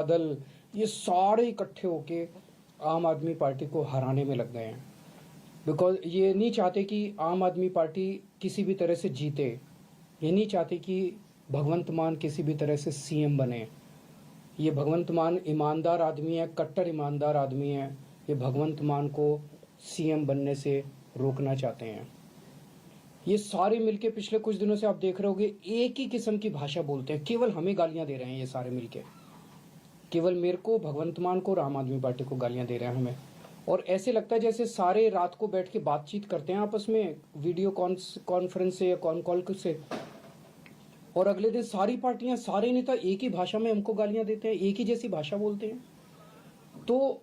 बादल, ये सारे इकट्ठे होके आम आदमी पार्टी को हराने में लग गए हैं। बिकॉज ये नहीं चाहते कि आम आदमी पार्टी किसी भी तरह से जीते, ये नहीं चाहते कि भगवंत मान किसी भी तरह से सीएम बने। ये भगवंत मान ईमानदार आदमी है, कट्टर ईमानदार आदमी है। ये भगवंत मान को सीएम बनने से रोकना चाहते हैं। ये सारे मिलके पिछले कुछ दिनों से आप देख रहे होगे एक ही किस्म की भाषा बोलते हैं, केवल हमें गालियां दे रहे हैं। ये सारे मिलके केवल मेरे को, भगवंत मान को और आम आदमी पार्टी को गालियां दे रहे हैं हमें। और ऐसे लगता है जैसे सारे रात को बैठ के बातचीत करते हैं आपस में, वीडियो कॉन्फ्रेंस से या कॉल से, और अगले दिन सारी पार्टियां, सारे नेता एक ही भाषा में हमको गालियां देते हैं, एक ही जैसी भाषा बोलते हैं। तो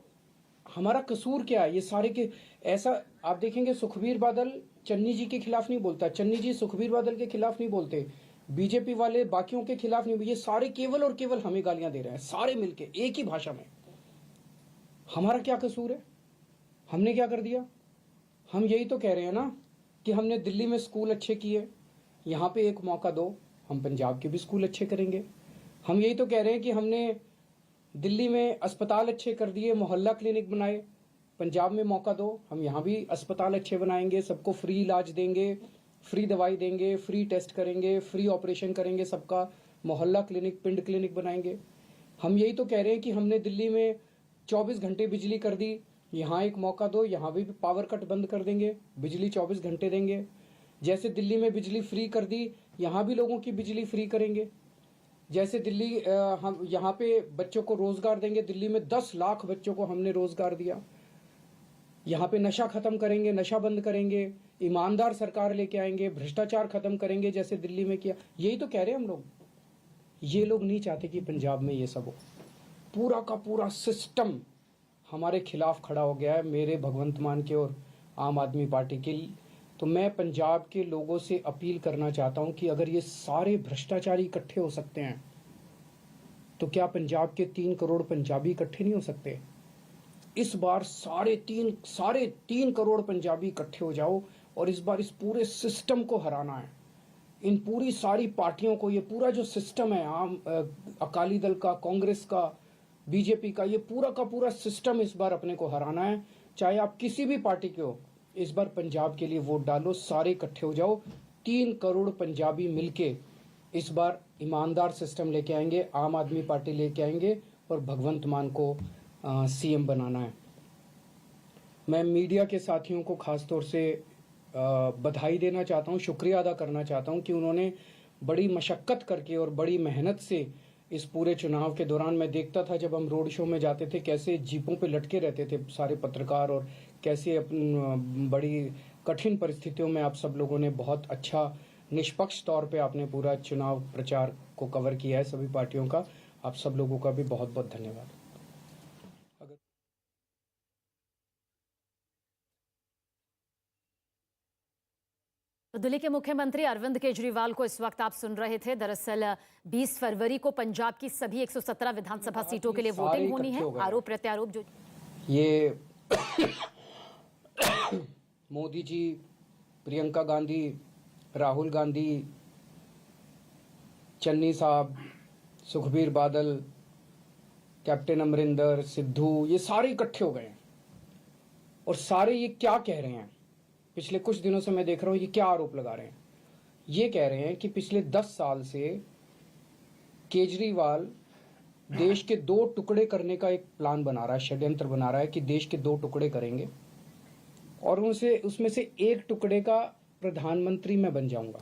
हमारा कसूर क्या है? ये सारे के ऐसा आप देखेंगे, सुखबीर बादल चन्नी जी के खिलाफ नहीं बोलता, चन्नी जी सुखबीर बादल के खिलाफ नहीं बोलते, बीजेपी वाले बाकियों के खिलाफ नहीं, ये सारे केवल और केवल हमें गालियां दे रहे हैं, सारे मिलके एक ही भाषा में। हमारा क्या कसूर है? हमने क्या कर दिया? हम यही तो कह रहे हैं ना कि हमने दिल्ली में स्कूल अच्छे किए, यहाँ पे एक मौका दो, हम पंजाब के भी स्कूल अच्छे करेंगे। हम यही तो कह रहे हैं कि हमने दिल्ली में अस्पताल अच्छे कर दिए, मोहल्ला क्लिनिक बनाए, पंजाब में मौका दो, हम यहाँ भी अस्पताल अच्छे बनाएंगे, सबको फ्री इलाज देंगे, फ्री दवाई देंगे, फ्री टेस्ट करेंगे, फ्री ऑपरेशन करेंगे, सबका मोहल्ला क्लिनिक, पिंड क्लिनिक बनाएंगे। हम यही तो कह रहे हैं कि हमने दिल्ली में 24 घंटे बिजली कर दी, यहाँ एक मौका दो, यहाँ भी पावर कट बंद कर देंगे, बिजली 24 घंटे देंगे। जैसे दिल्ली में बिजली फ्री कर दी, यहाँ भी लोगों की बिजली फ्री करेंगे। जैसे दिल्ली हम यहाँ पे बच्चों को रोजगार देंगे, दिल्ली में 10 लाख बच्चों को हमने रोजगार दिया। यहाँ पे नशा खत्म करेंगे, नशा बंद करेंगे, ईमानदार सरकार लेके आएंगे, भ्रष्टाचार खत्म करेंगे जैसे दिल्ली में किया। यही तो कह रहे हैं हम लोग। ये लोग नहीं चाहते कि पंजाब में ये सब हो। पूरा का पूरा सिस्टम हमारे खिलाफ खड़ा हो गया है, मेरे भगवंत मान के और आम आदमी पार्टी के। तो मैं पंजाब के लोगों से अपील करना चाहता हूं कि अगर ये सारे भ्रष्टाचारी इकट्ठे हो सकते हैं तो क्या पंजाब के 3 करोड़ पंजाबी इकट्ठे नहीं हो सकते? इस बार साढ़े तीन करोड़ पंजाबी इकट्ठे हो जाओ और इस बार इस पूरे सिस्टम को हराना है। इन पूरी सारी पार्टियों को, ये पूरा जो सिस्टम है, अकाली दल का, कांग्रेस का, बीजेपी का, ये पूरा का पूरा सिस्टम इस बार अपने को हराना है। चाहे आप किसी भी पार्टी के हो, इस बार पंजाब के लिए वोट डालो, सारे इकट्ठे हो जाओ। 3 करोड़ पंजाबी मिलके इस बार ईमानदार सिस्टम लेके आएंगे, आम आदमी पार्टी लेके आएंगे और भगवंत मान को सीएम बनाना है। मैं मीडिया के साथियों को खास तौर से बधाई देना चाहता हूं, शुक्रिया अदा करना चाहता हूं कि उन्होंने बड़ी मशक्कत करके और बड़ी मेहनत से इस पूरे चुनाव के दौरान, मैं देखता था जब हम रोड शो में जाते थे कैसे जीपों पे लटके रहते थे सारे पत्रकार, और कैसे बड़ी कठिन परिस्थितियों में आप सब लोगों ने बहुत अच्छा निष्पक्ष तौर पे आपने पूरा चुनाव प्रचार को कवर किया है सभी पार्टियों का। आप सब लोगों का भी बहुत बहुत धन्यवाद। तो दिल्ली के मुख्यमंत्री अरविंद केजरीवाल को इस वक्त आप सुन रहे थे। दरअसल 20 फरवरी को पंजाब की सभी 117 विधानसभा सीटों के लिए वोटिंग होनी है। आरोप प्रत्यारोप जो ये मोदी जी, प्रियंका गांधी, राहुल गांधी, चन्नी साहब, सुखबीर बादल, कैप्टन अमरिंदर, सिद्धू, ये सारे इकट्ठे हो गए हैं। और सारे ये क्या कह रहे हैं? पिछले कुछ दिनों से मैं देख रहा हूं ये क्या आरोप लगा रहे हैं। ये कह रहे हैं कि पिछले 10 साल से केजरीवाल देश के 2 टुकड़े करने का एक प्लान बना रहा है, षड्यंत्र बना रहा है कि देश के 2 टुकड़े करेंगे और उसमें से एक टुकड़े का प्रधानमंत्री मैं बन जाऊंगा।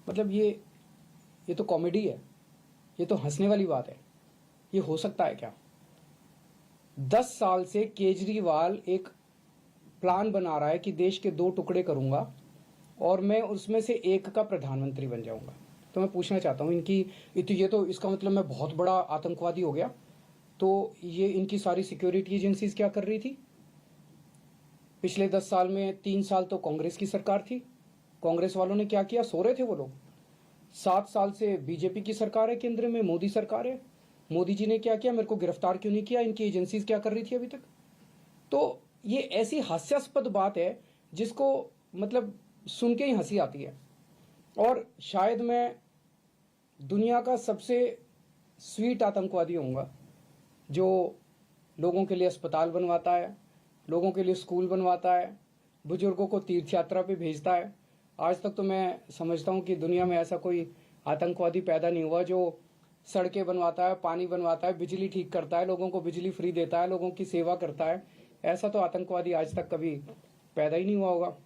मतलब ये तो कॉमेडी है, ये तो हंसने वाली बात है। ये हो सकता है क्या? 10 साल से केजरीवाल एक प्लान बना रहा है कि देश के 2 टुकड़े करूंगा और मैं उसमें से एक का प्रधानमंत्री बन जाऊंगा। तो मैं पूछना चाहता हूं ये तो इसका मतलब मैं बहुत बड़ा आतंकवादी हो गया। तो ये इनकी सारी सिक्योरिटी एजेंसीज क्या कर रही थी? पिछले 10 साल में 3 साल तो कांग्रेस की सरकार थी, कांग्रेस वालों ने क्या किया? सो रहे थे वो लोग। 7 साल से बीजेपी की सरकार है, केंद्र में मोदी सरकार है, मोदी जी ने क्या किया? मेरे को गिरफ्तार क्यों नहीं किया? इनकी एजेंसीज क्या कर रही थी अभी तक? तो ये ऐसी हास्यास्पद बात है जिसको मतलब सुन के ही हंसी आती है। और शायद मैं दुनिया का सबसे स्वीट आतंकवादी होऊंगा जो लोगों के लिए अस्पताल बनवाता है, लोगों के लिए स्कूल बनवाता है, बुजुर्गों को तीर्थ यात्रा पे भेजता है। आज तक तो मैं समझता हूँ कि दुनिया में ऐसा कोई आतंकवादी पैदा नहीं हुआ जो सड़कें बनवाता है, पानी बनवाता है, बिजली ठीक करता है, लोगों को बिजली फ्री देता है, लोगों की सेवा करता है। ऐसा तो आतंकवादी आज तक कभी पैदा ही नहीं हुआ होगा।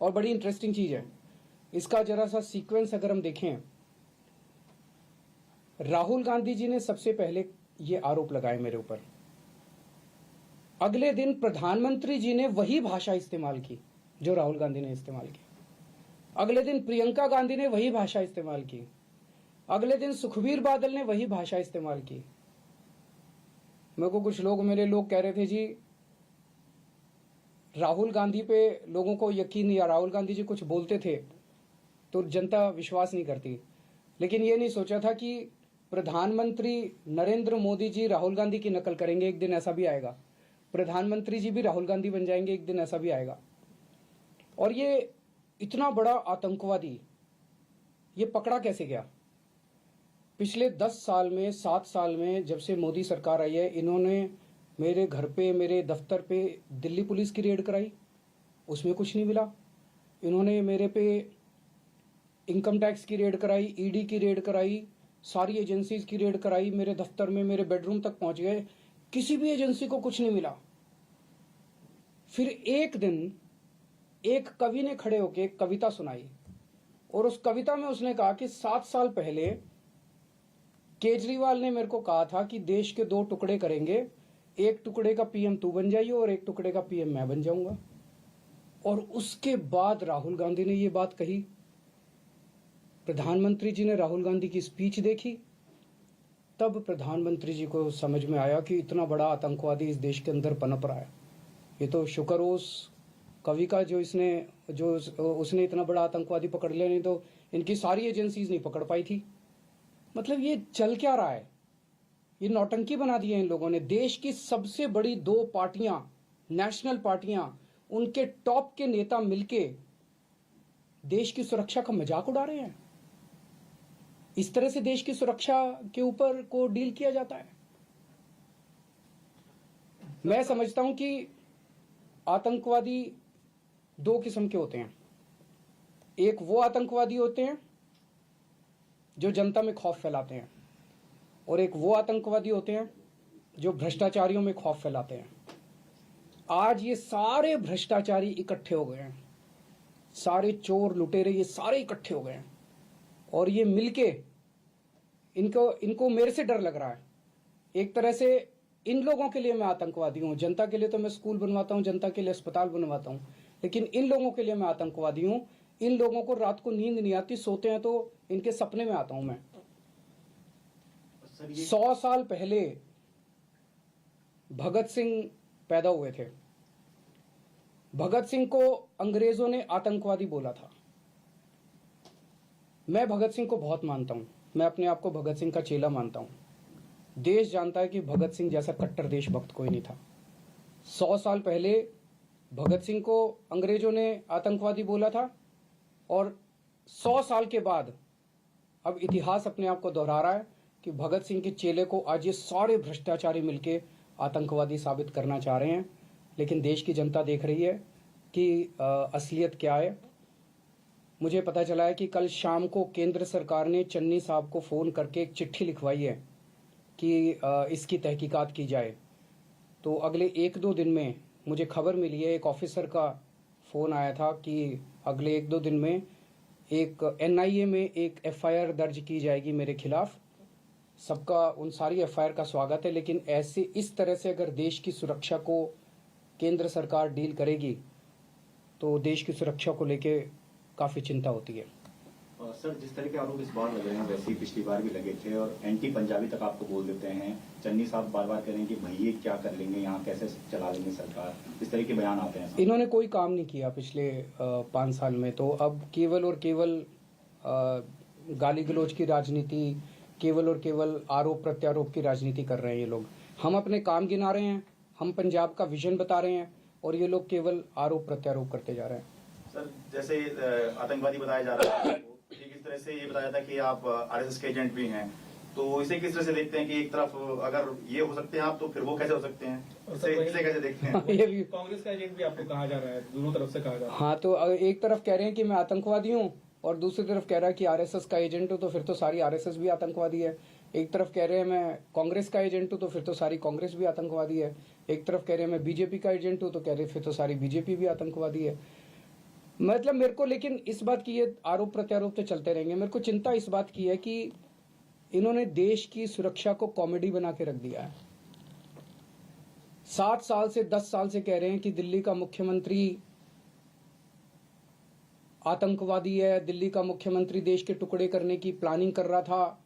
और बड़ी इंटरेस्टिंग चीज़ है, इसका जरा सा सीक्वेंस अगर हम देखें, राहुल गांधी जी ने सबसे पहले ये आरोप लगाए मेरे ऊपर। अगले दिन प्रधानमंत्री जी ने वही भाषा इस्तेमाल की जो राहुल गांधी ने इस्तेमाल की। अगले दिन प्रियंका गांधी ने वही भाषा इस्तेमाल की। अगले दिन सुखबीर बादल ने वही भाषा इस्तेमाल की। मेरे को कुछ लोग, मेरे लोग कह रहे थे जी राहुल गांधी पे लोगों को यकीन नहीं, या राहुल गांधी जी कुछ बोलते थे तो जनता विश्वास नहीं करती। लेकिन ये नहीं सोचा था कि प्रधानमंत्री नरेंद्र मोदी जी राहुल गांधी की नकल करेंगे, एक दिन ऐसा भी आएगा। प्रधानमंत्री जी भी राहुल गांधी बन जाएंगे, एक दिन ऐसा भी आएगा। और ये इतना बड़ा आतंकवादी ये पकड़ा कैसे गया? पिछले 10 साल में, 7 साल में, जब से मोदी सरकार आई है, इन्होंने मेरे घर पे, मेरे दफ्तर पे दिल्ली पुलिस की रेड कराई, उसमें कुछ नहीं मिला। इन्होंने मेरे पे इनकम टैक्स की रेड कराई, ईडी की रेड कराई, सारी एजेंसीज की रेड कराई, मेरे दफ्तर में, मेरे बेडरूम तक पहुंच गए, किसी भी एजेंसी को कुछ नहीं मिला। फिर एक दिन एक कवि ने खड़े होकर एक कविता सुनाई, और उस कविता में उसने कहा कि 7 साल पहले केजरीवाल ने मेरे को कहा था कि देश के 2 टुकड़े करेंगे, एक टुकड़े का पीएम तू बन जाइए और एक टुकड़े का पीएम मैं बन जाऊंगा। और उसके बाद राहुल गांधी ने ये बात कही। प्रधानमंत्री जी ने राहुल गांधी की स्पीच देखी, तब प्रधानमंत्री जी को समझ में आया कि इतना बड़ा आतंकवादी इस देश के अंदर पनप रहा है। ये तो शुक्र हो उस कवि का जो उसने इतना बड़ा आतंकवादी पकड़ लिया, नहीं तो इनकी सारी एजेंसीज नहीं पकड़ पाई थी। मतलब ये चल क्या रहा है? ये नौटंकी बना दी है इन लोगों ने। देश की सबसे बड़ी 2 पार्टियां, नेशनल पार्टियां, उनके टॉप के नेता मिलके देश की सुरक्षा का मजाक उड़ा रहे हैं। इस तरह से देश की सुरक्षा के ऊपर को डील किया जाता है। मैं समझता हूं कि आतंकवादी 2 किस्म के होते हैं। एक वो आतंकवादी होते हैं जो जनता में खौफ फैलाते हैं, और एक वो आतंकवादी होते हैं जो भ्रष्टाचारियों में खौफ फैलाते हैं। आज ये सारे भ्रष्टाचारी इकट्ठे हो गए हैं, सारे चोर लुटेरे ये सारे इकट्ठे हो गए हैं, और ये मिलके इनको मेरे से डर लग रहा है। एक तरह से इन लोगों के लिए मैं आतंकवादी हूं। जनता के लिए तो मैं स्कूल बनवाता हूं, जनता के लिए अस्पताल बनवाता हूं, लेकिन इन लोगों के लिए मैं आतंकवादी हूं। इन लोगों को रात को नींद नहीं आती, सोते हैं तो इनके सपने में आता हूं मैं। 100 साल पहले भगत सिंह पैदा हुए थे। भगत सिंह को अंग्रेजों ने आतंकवादी बोला था। मैं भगत सिंह को बहुत मानता हूं, मैं अपने आप को भगत सिंह का चेला मानता हूं। देश जानता है कि भगत सिंह जैसा कट्टर देशभक्त कोई नहीं था। 100 साल पहले भगत सिंह को अंग्रेजों ने आतंकवादी बोला था, और 100 साल के बाद अब इतिहास अपने आप को दोहरा रहा है कि भगत सिंह के चेले को आज ये सारे भ्रष्टाचारी मिलके आतंकवादी साबित करना चाह रहे हैं। लेकिन देश की जनता देख रही है कि असलियत क्या है। मुझे पता चला है कि कल शाम को केंद्र सरकार ने चन्नी साहब को फ़ोन करके एक चिट्ठी लिखवाई है कि इसकी तहकीकात की जाए। तो अगले 1-2 दिन में मुझे खबर मिली है, एक ऑफिसर का फ़ोन आया था कि अगले 1-2 दिन में एक NIA में एक FIR दर्ज की जाएगी मेरे खिलाफ। सबका, उन सारी FIR का स्वागत है, लेकिन ऐसे इस तरह से अगर देश की सुरक्षा को केंद्र सरकार डील करेगी तो देश की सुरक्षा को लेके काफ़ी चिंता होती है। सर, जिस तरह के आरोप इस बार लगे हैं वैसे ही पिछली बार भी लगे थे, और एंटी पंजाबी तक आपको बोल देते हैं। चन्नी साहब बार बार कह रहे हैं कि भैया क्या कर लेंगे, यहाँ कैसे चला लेंगे सरकार, इस तरह के बयान आते हैं। इन्होंने कोई काम नहीं किया पिछले 5 साल में, तो अब केवल और केवल गाली गलौज की राजनीति, केवल और केवल आरोप प्रत्यारोप की राजनीति कर रहे हैं ये लोग। हम अपने काम गिना रहे हैं, हम पंजाब का विजन बता रहे हैं, और ये लोग केवल आरोप प्रत्यारोप करते जा रहे हैं। सर, जैसे आतंकवादी बताया जा रहा है, ठीक इस तरह से ये बताया था कि आप RSS के एजेंट भी हैं, तो इसे किस तरह से देखते हैं कि एक तरफ अगर ये हो सकते हैं आप, तो फिर वो कैसे हो सकते हैं, इसे कैसे देखते हैं? ये भी कांग्रेस का एजेंट भी आपको कहा जा रहा है, दोनों तरफ से कहा जा रहा है। हाँ, तो एक तरफ कह रहे हैं कि मैं आतंकवादी हूँ और दूसरी तरफ कह रहा है कि आरएसएस का एजेंट हूँ, तो फिर तो सारी आरएसएस भी आतंकवादी है। एक तरफ कह रहे हैं मैं कांग्रेस का एजेंट हूँ, तो फिर तो सारी कांग्रेस भी आतंकवादी है। एक तरफ कह रहे हैं मैं बीजेपी का एजेंट हूँ, तो कह रहे फिर तो सारी बीजेपी भी आतंकवादी है। मतलब मेरे को, लेकिन इस बात की, ये आरोप प्रत्यारोप तो चलते रहेंगे, मेरे को चिंता इस बात की है कि इन्होंने देश की सुरक्षा को कॉमेडी बना के रख दिया है। 7 साल से 10 साल से कह रहे हैं कि दिल्ली का मुख्यमंत्री आतंकवादी है, दिल्ली का मुख्यमंत्री देश के टुकड़े करने की प्लानिंग कर रहा था,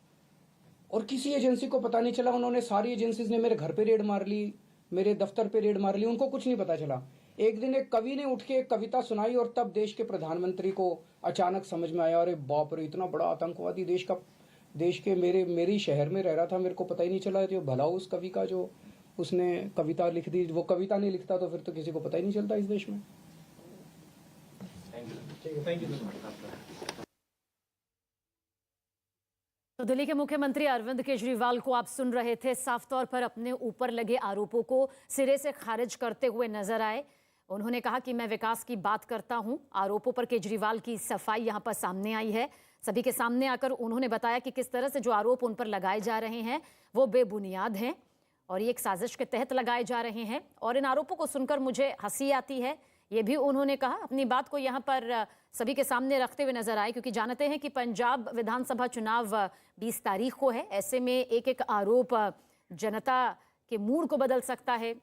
और किसी एजेंसी को पता नहीं चला। उन्होंने, सारी एजेंसीज ने मेरे घर पे रेड मार ली, मेरे दफ्तर पे रेड मार ली, उनको कुछ नहीं पता चला। एक दिन एक कवि ने उठ के एक कविता सुनाई और तब देश के प्रधानमंत्री को अचानक समझ में आया, अरे बाप रे, इतना बड़ा आतंकवादी देश के मेरी शहर में रह रहा था, मेरे को पता ही नहीं चला। जो भला उस कवि का, जो उसने कविता लिख दी, वो कविता नहीं लिखता तो फिर तो किसी को पता ही नहीं चलता इस देश में। Thank you. तो दिल्ली के मुख्यमंत्री अरविंद केजरीवाल को आप सुन रहे थे, साफ तौर पर अपने ऊपर लगे आरोपों को सिरे से खारिज करते हुए नजर आए। उन्होंने कहा कि मैं विकास की बात करता हूं। आरोपों पर केजरीवाल की सफाई यहां पर सामने आई है। सभी के सामने आकर उन्होंने बताया कि किस तरह से जो आरोप उन पर लगाए जा रहे हैं वो बेबुनियाद हैं और ये एक साजिश के तहत लगाए जा रहे हैं, और इन आरोपों को सुनकर मुझे हंसी आती है, ये भी उन्होंने कहा। अपनी बात को यहाँ पर सभी के सामने रखते हुए नजर आए, क्योंकि जानते हैं कि पंजाब विधानसभा चुनाव 20 तारीख को है। ऐसे में एक एक आरोप जनता के मूड को बदल सकता है।